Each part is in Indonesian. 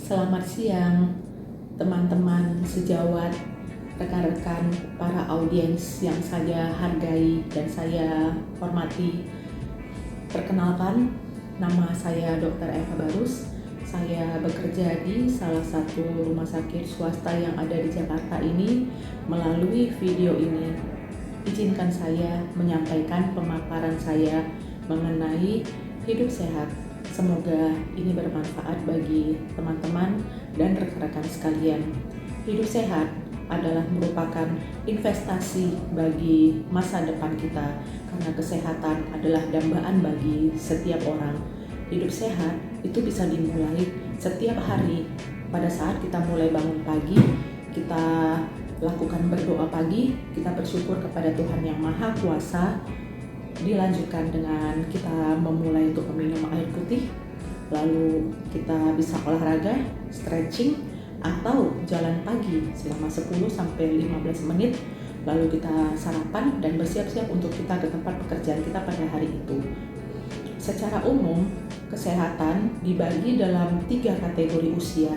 Selamat siang, teman-teman sejawat, rekan-rekan, para audiens yang saya hargai dan saya hormati. Perkenalkan, nama saya Dr. Eva Barus. Saya bekerja di salah satu rumah sakit swasta yang ada di Jakarta ini. Melalui video ini, izinkan saya menyampaikan pemaparan saya mengenai hidup sehat. Semoga ini bermanfaat bagi teman-teman dan rekan-rekan sekalian. Hidup sehat adalah merupakan investasi bagi masa depan kita, karena kesehatan adalah dambaan bagi setiap orang. Hidup sehat itu bisa dimulai setiap hari. Pada saat kita mulai bangun pagi, kita lakukan berdoa pagi, kita bersyukur kepada Tuhan Yang Maha Kuasa. Dilanjutkan dengan kita memulai untuk meminum air putih, lalu kita bisa olahraga, stretching, atau jalan pagi selama 10-15 menit, lalu kita sarapan dan bersiap-siap untuk kita ke tempat pekerjaan kita pada hari itu. Secara umum, kesehatan dibagi dalam 3 kategori usia.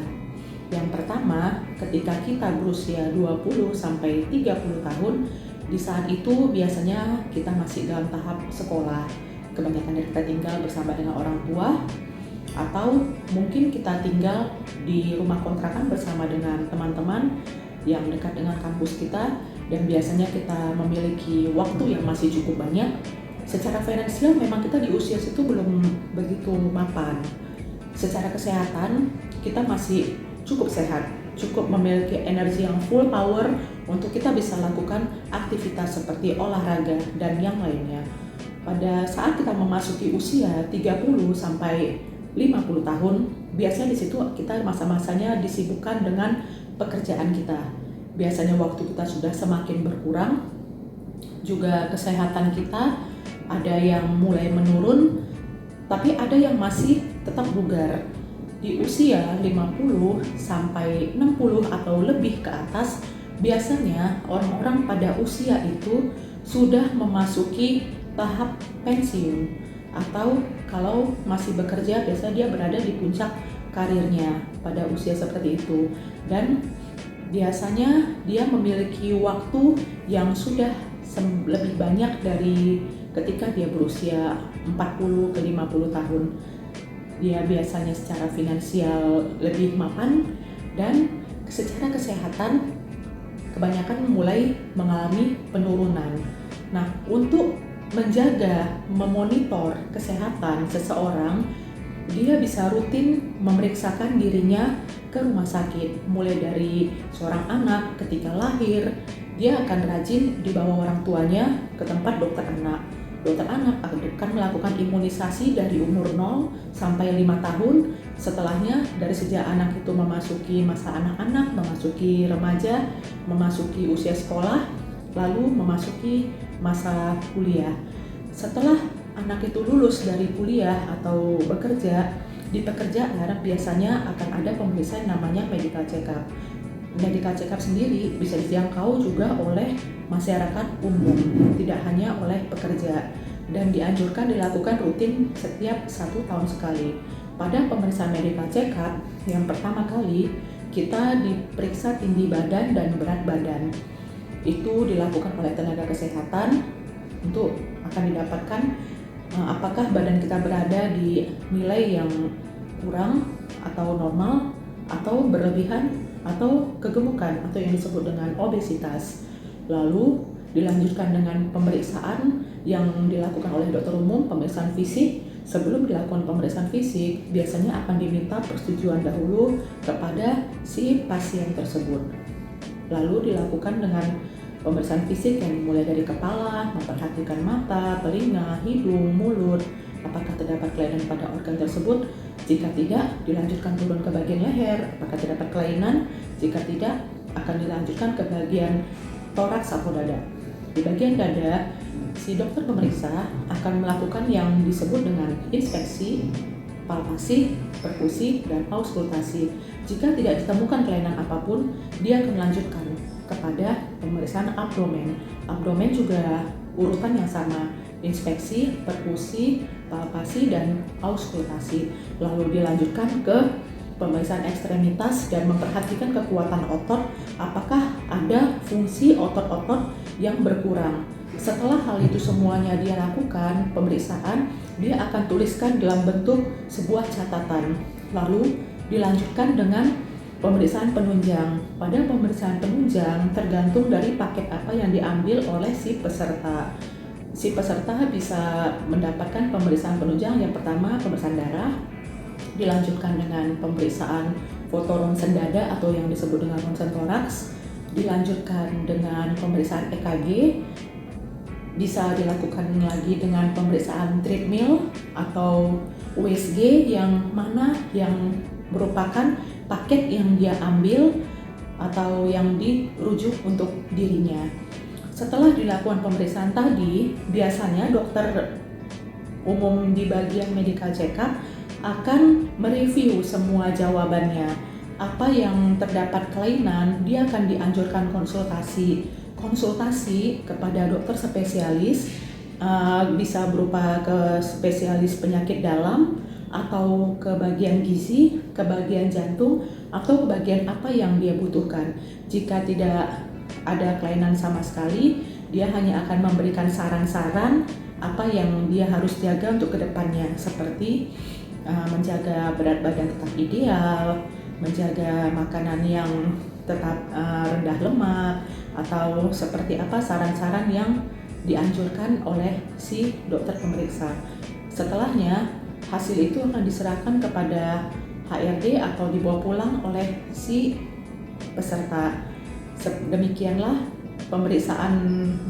Yang pertama, ketika kita berusia 20-30 tahun, di saat itu biasanya kita masih dalam tahap sekolah. Kebanyakan dari kita tinggal bersama dengan orang tua, atau mungkin kita tinggal di rumah kontrakan bersama dengan teman-teman yang dekat dengan kampus kita, dan biasanya kita memiliki waktu yang masih cukup banyak. Secara finansial memang kita di usia situ belum begitu mapan. Secara kesehatan kita masih cukup sehat, cukup memiliki energi yang full power untuk kita bisa lakukan aktivitas seperti olahraga dan yang lainnya. Pada saat kita memasuki usia 30-50 tahun, biasanya di situ kita masa-masanya disibukkan dengan pekerjaan kita. Biasanya waktu kita sudah semakin berkurang, juga kesehatan kita ada yang mulai menurun, tapi ada yang masih tetap bugar. Di usia 50-60 atau lebih ke atas, biasanya orang-orang pada usia itu sudah memasuki tahap pensiun, atau kalau masih bekerja biasanya dia berada di puncak karirnya pada usia seperti itu, dan biasanya dia memiliki waktu yang sudah lebih banyak dari ketika dia berusia 40-50 tahun. Dia biasanya secara finansial lebih mapan, dan secara kesehatan kebanyakan mulai mengalami penurunan. Nah, untuk menjaga, memonitor kesehatan seseorang, dia bisa rutin memeriksakan dirinya ke rumah sakit. Mulai dari seorang anak ketika lahir, dia akan rajin dibawa orang tuanya ke tempat dokter anak. Dokter anak akan melakukan imunisasi dari umur 0 sampai 5 tahun. Setelahnya, dari sejak anak itu memasuki masa anak-anak, memasuki remaja, memasuki usia sekolah, lalu memasuki masa kuliah. Setelah anak itu lulus dari kuliah atau bekerja, di pekerjaan biasanya akan ada pemeriksaan namanya medical check-up. Medical check-up sendiri bisa dijangkau juga oleh masyarakat umum, tidak hanya oleh pekerja, dan dianjurkan dilakukan rutin setiap 1 tahun sekali. Pada pemeriksaan medical check-up, yang pertama kali kita diperiksa tinggi badan dan berat badan. Itu dilakukan oleh tenaga kesehatan untuk akan didapatkan apakah badan kita berada di nilai yang kurang atau normal, atau berlebihan, atau kegemukan, atau yang disebut dengan obesitas. Lalu dilanjutkan dengan pemeriksaan yang dilakukan oleh dokter umum, pemeriksaan fisik. Sebelum dilakukan pemeriksaan fisik, biasanya akan diminta persetujuan dahulu kepada si pasien tersebut. Lalu dilakukan dengan pemeriksaan fisik yang dimulai dari kepala, memperhatikan mata, telinga, hidung, mulut, apakah terdapat kelainan pada organ tersebut. Jika tidak, dilanjutkan turun ke bagian leher, apakah terdapat kelainan. Jika tidak, akan dilanjutkan ke bagian toraks atau dada. Di bagian dada, si dokter pemeriksa akan melakukan yang disebut dengan inspeksi, palpasi, perkusi, dan auskultasi. Jika tidak ditemukan kelainan apapun, dia akan melanjutkan kepada pemeriksaan abdomen. Abdomen juga urutan yang sama, inspeksi, perkusi, palpasi, dan auskultasi. Lalu dilanjutkan ke pemeriksaan ekstremitas dan memperhatikan kekuatan otot, apakah ada fungsi otot-otot yang berkurang. Setelah hal itu semuanya dia lakukan, pemeriksaan, dia akan tuliskan dalam bentuk sebuah catatan. Lalu dilanjutkan dengan pemeriksaan penunjang. Pada pemeriksaan penunjang tergantung dari paket apa yang diambil oleh si peserta. Si peserta bisa mendapatkan pemeriksaan penunjang. Yang pertama pemeriksaan darah, dilanjutkan dengan pemeriksaan foto ronsen dada atau yang disebut dengan ronsen toraks, dilanjutkan dengan pemeriksaan EKG, bisa dilakukan lagi dengan pemeriksaan treadmill atau USG yang mana yang merupakan paket yang dia ambil atau yang dirujuk untuk dirinya. Setelah dilakukan pemeriksaan tadi, biasanya dokter umum di bagian medical check-up akan mereview semua jawabannya. Apa yang terdapat kelainan, dia akan dianjurkan konsultasi kepada dokter spesialis, bisa berupa ke spesialis penyakit dalam atau ke bagian gizi, ke bagian jantung, atau ke bagian apa yang dia butuhkan. Jika tidak ada kelainan sama sekali, dia hanya akan memberikan saran-saran apa yang dia harus jaga untuk kedepannya, seperti menjaga berat badan tetap ideal, menjaga makanan yang tetap rendah lemak, atau seperti apa saran-saran yang dianjurkan oleh si dokter pemeriksa. Setelahnya, hasil itu akan diserahkan kepada HRD atau dibawa pulang oleh si peserta. Demikianlah pemeriksaan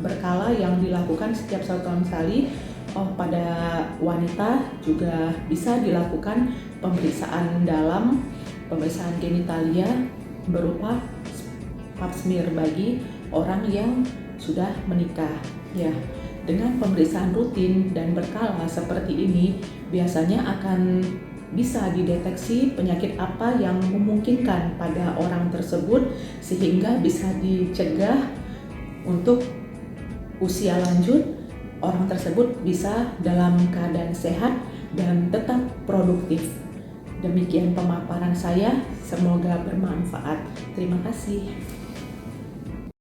berkala yang dilakukan setiap 1 tahun sekali. Pada wanita juga bisa dilakukan pemeriksaan dalam, pemeriksaan genitalia berupa pap smear bagi orang yang sudah menikah. Ya, dengan pemeriksaan rutin dan berkala seperti ini, biasanya akan bisa dideteksi penyakit apa yang memungkinkan pada orang tersebut sehingga bisa dicegah untuk usia lanjut. Orang tersebut bisa dalam keadaan sehat dan tetap produktif. Demikian pemaparan saya, semoga bermanfaat. Terima kasih.